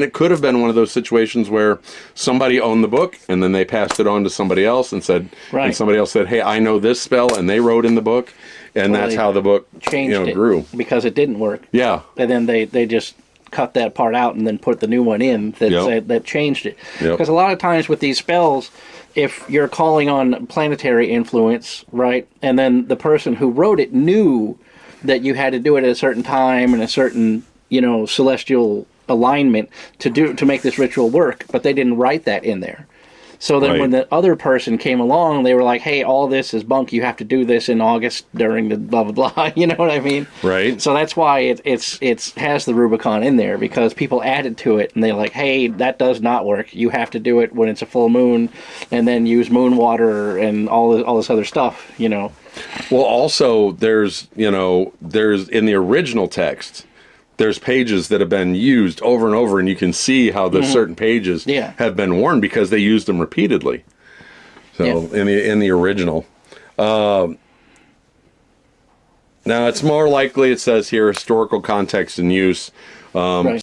it could have been one of those situations where somebody owned the book and then they passed it on to somebody else and said, and somebody else said, hey, I know this spell, and they wrote in the book, and that's how the book changed it grew. Because it didn't work. Yeah. And then they just cut that part out and then put the new one in that changed it. Because a lot of times with these spells, if you're calling on planetary influence, right, and then the person who wrote it knew that you had to do it at a certain time and a certain, celestial alignment to make this ritual work, but they didn't write that in there. So then when the other person came along, they were like, hey, all this is bunk. You have to do this in August during the blah, blah, blah. You know what I mean? Right. So that's why it has the Rubicon in there, because people added to it, and they're like, hey, that does not work. You have to do it when it's a full moon, and then use moon water and all this other stuff, Well, also, there's in the original text, there's pages that have been used over and over, and you can see how the certain pages have been worn because they used them repeatedly. So in the original. Now, it's more likely, it says here, historical context and use.